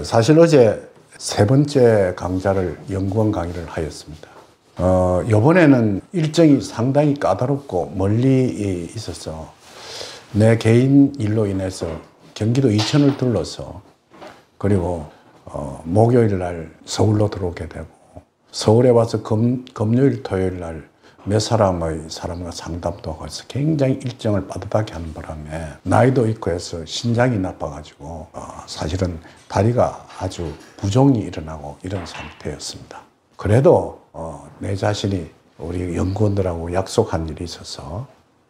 사실 어제 세 번째 강좌를 연구원 강의를 하였습니다. 이번에는 일정이 상당히 까다롭고 멀리 있어서 내 개인 일로 인해서 경기도 이천을 둘러서 그리고 목요일 날 서울로 들어오게 되고 서울에 와서 금요일 토요일 날 몇 사람과 상담도 하고 해서 굉장히 일정을 빠듯하게 하는 바람에 나이도 있고 해서 신장이 나빠가지고 사실은 다리가 아주 부종이 일어나고 이런 상태였습니다. 그래도 내 자신이 우리 연구원들하고 약속한 일이 있어서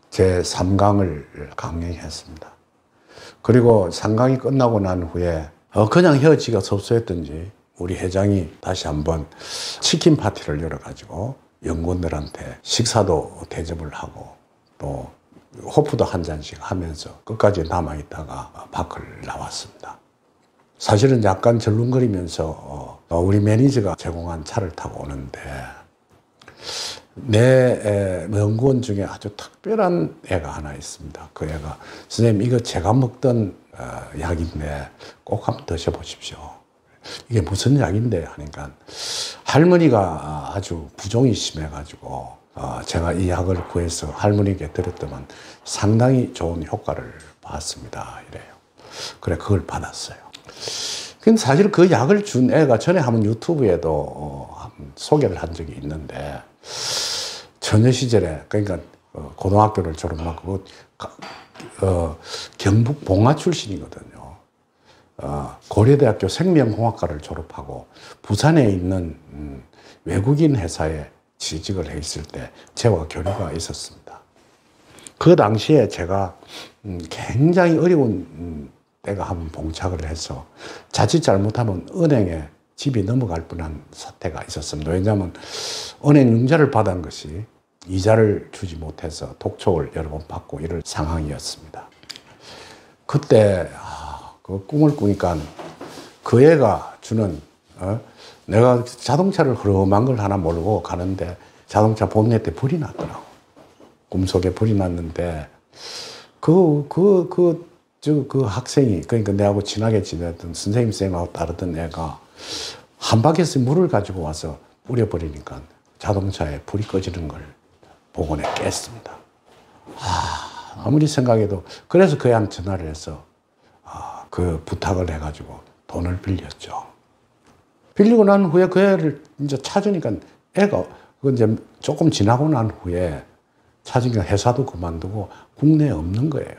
제 3강을 강행했습니다. 그리고 3강이 끝나고 난 후에 그냥 헤어지기가 섭섭했던지 우리 회장이 다시 한번 치킨 파티를 열어가지고 연구원들한테 식사도 대접을 하고 또 호프도 한 잔씩 하면서 끝까지 남아있다가 밖을 나왔습니다. 사실은 약간 절름거리면서 우리 매니저가 제공한 차를 타고 오는데 내 연구원 중에 아주 특별한 애가 하나 있습니다. 그 애가 선생님 이거 제가 먹던 약인데 꼭 한번 드셔보십시오. 이게 무슨 약인데 하니까 할머니가 아주 부종이 심해가지고 제가 이 약을 구해서 할머니께 드렸더만 상당히 좋은 효과를 봤습니다. 이래요. 그래 그걸 받았어요. 근데 사실 그 약을 준 애가 전에 한번 유튜브에도 소개를 한 적이 있는데 처녀 시절에 그러니까 고등학교를 졸업하고 경북 봉화 출신이거든요. 고려대학교 생명공학과를 졸업하고 부산에 있는 외국인 회사에 취직을 했을 때 저와 교류가 있었습니다. 그 당시에 제가 굉장히 어려운 때가 한번 봉착을 해서 자칫 잘못하면 은행에 집이 넘어갈 뻔한 사태가 있었습니다. 왜냐하면 은행 융자를 받은 것이 이자를 주지 못해서 독촉을 여러 번 받고 이럴 상황이었습니다. 그때 그 꿈을 꾸니까 그 애가 주는 내가 자동차를 흐름한 걸 하나 모르고 가는데 자동차 본넷에 불이 났더라고. 꿈속에 불이 났는데 그 학생이 그러니까 내하고 친하게 지냈던 선생님 쌤하고 따르던 애가 한 바퀴씩 물을 가지고 와서 뿌려버리니까 자동차에 불이 꺼지는 걸 보고 내가 깼습니다. 아무리 생각해도 그래서 그 애한테 전화를 해서 그 부탁을 해가지고 돈을 빌렸죠. 빌리고 난 후에 그 애를 이제 찾으니까 애가 그 이제 조금 지나고 난 후에 찾으니까 회사도 그만두고 국내에 없는 거예요.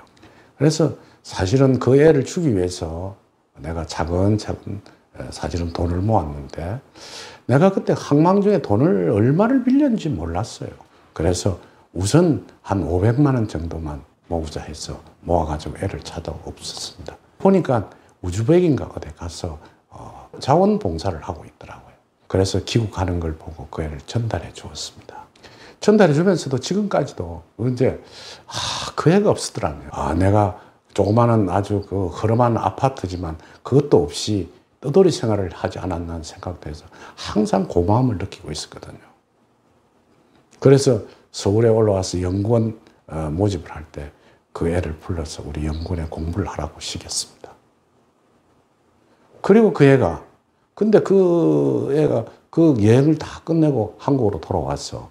그래서 사실은 그 애를 주기 위해서 내가 차근차근 사실은 돈을 모았는데 내가 그때 항망 중에 돈을 얼마를 빌렸는지 몰랐어요. 그래서 우선 한 500만 원 정도만 모으자 해서 모아가지고 애를 찾아 없었습니다. 보니까 우즈벡인가 어디 가서 자원봉사를 하고 있더라고요. 그래서 귀국하는 걸 보고 그 애를 전달해 주었습니다. 전달해 주면서도 지금까지도 이제 그 애가 없었더라고요. 내가 조그마한 아주 그 허름한 아파트지만 그것도 없이 떠돌이 생활을 하지 않았나 생각도 해서 항상 고마움을 느끼고 있었거든요. 그래서 서울에 올라와서 연구원 모집을 할 때 그 애를 불러서 우리 연구원에 공부를 하라고 시켰습니다. 그리고 그 애가 근데 그 애가 그 여행을 다 끝내고 한국으로 돌아와서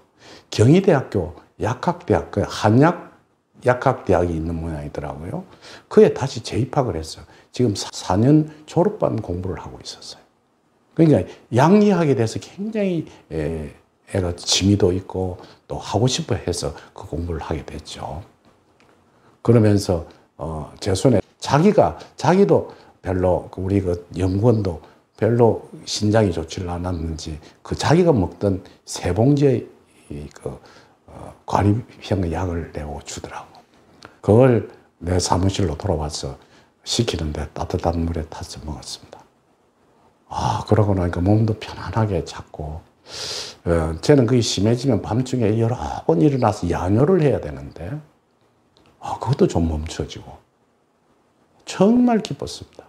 경희대학교 약학대학, 그 한약 약학대학이 있는 모양이더라고요. 그에 다시 재입학을 했어요. 지금 4년 졸업반 공부를 하고 있었어요. 그러니까 양리학에 대해서 굉장히 애가 취미도 있고 또 하고 싶어 해서 그 공부를 하게 됐죠. 그러면서 제 손에 자기도 별로 우리 그 연구원도 별로 신장이 좋지를 않았는지 그 자기가 먹던 세 봉지의 그 과립형 약을 내고 주더라고. 그걸 내 사무실로 돌아와서 식히는데 따뜻한 물에 타서 먹었습니다. 그러고 나니까 몸도 편안하게 잤고, 쟤는 그게 심해지면 밤중에 여러 번 일어나서 양요를 해야 되는데, 그것도 좀 멈춰지고, 정말 기뻤습니다.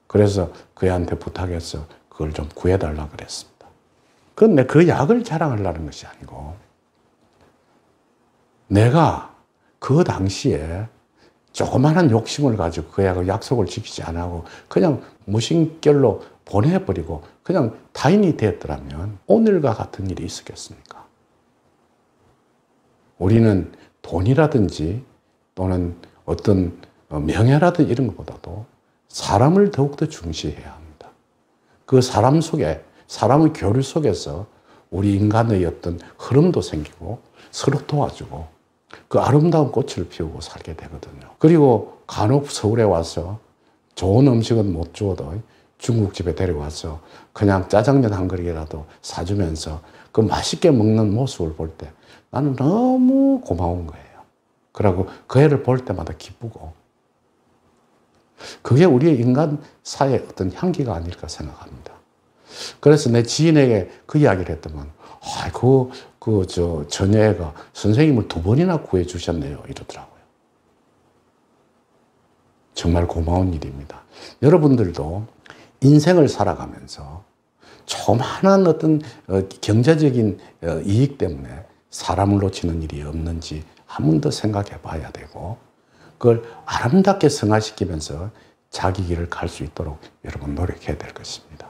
그래서 그 애한테 부탁해서 그걸 좀 구해달라 그랬습니다. 그런데 그 약을 자랑하려는 것이 아니고, 내가 그 당시에 조그마한 욕심을 가지고 그애하고 약속을 지키지 않고 그냥 무심결로 보내버리고 그냥 타인이 되었더라면 오늘과 같은 일이 있었겠습니까? 우리는 돈이라든지 또는 어떤 명예라든지 이런 것보다도 사람을 더욱더 중시해야 합니다. 그 사람 속에, 사람의 교류 속에서 우리 인간의 어떤 흐름도 생기고 서로 도와주고 그 아름다운 꽃을 피우고 살게 되거든요. 그리고 간혹 서울에 와서 좋은 음식은 못 주어도 중국집에 데려와서 그냥 짜장면 한 그릇이라도 사주면서 그 맛있게 먹는 모습을 볼 때 나는 너무 고마운 거예요. 그리고 그 애를 볼 때마다 기쁘고 그게 우리의 인간 사회의 어떤 향기가 아닐까 생각합니다. 그래서 내 지인에게 그 이야기를 했더만 저녀애가 선생님을 2번이나 구해주셨네요. 이러더라고요. 정말 고마운 일입니다. 여러분들도 인생을 살아가면서 조그마한 어떤 경제적인 이익 때문에 사람을 놓치는 일이 없는지 한 번 더 생각해 봐야 되고 그걸 아름답게 승화시키면서 자기 길을 갈 수 있도록 여러분 노력해야 될 것입니다.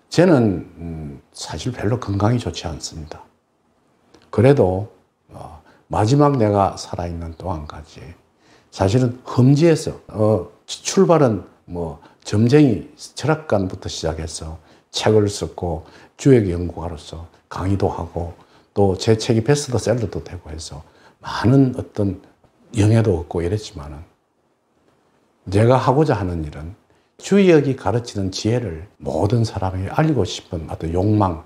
저는 사실 별로 건강이 좋지 않습니다. 그래도 마지막 내가 살아있는 동안까지 사실은 험지에서 출발은 점쟁이 철학관부터 시작해서 책을 썼고 주역 연구가로서 강의도 하고 또 제 책이 베스트셀러도 되고 해서 많은 어떤 영예도 얻고 이랬지만은 제가 하고자 하는 일은 주역이 가르치는 지혜를 모든 사람에게 알리고 싶은 어떤 욕망,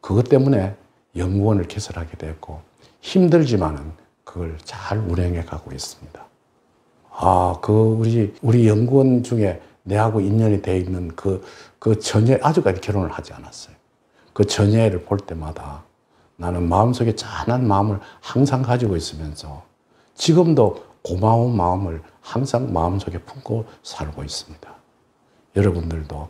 그것 때문에 연구원을 개설하게 됐고 힘들지만은 그걸 잘 운행해 가고 있습니다. 우리 연구원 중에 내하고 인연이 되어 있는 그 처녀, 아직까지 결혼을 하지 않았어요. 그 처녀를 볼 때마다 나는 마음속에 짠한 마음을 항상 가지고 있으면서 지금도 고마운 마음을 항상 마음속에 품고 살고 있습니다. 여러분들도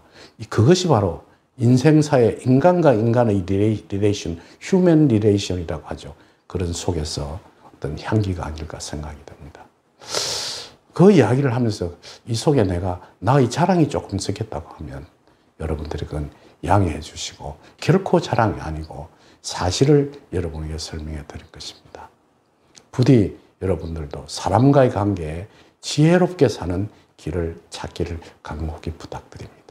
그것이 바로 인생사의 인간과 인간의 리레이션, 휴먼 리레이션이라고 하죠. 그런 속에서 어떤 향기가 아닐까 생각이 듭니다. 그 이야기를 하면서 이 속에 내가 나의 자랑이 조금 섞였다고 하면 여러분들이 그건 양해해 주시고 결코 자랑이 아니고 사실을 여러분에게 설명해 드릴 것입니다. 부디 여러분들도 사람과의 관계에 지혜롭게 사는 길을 찾기를 간곡히 부탁드립니다.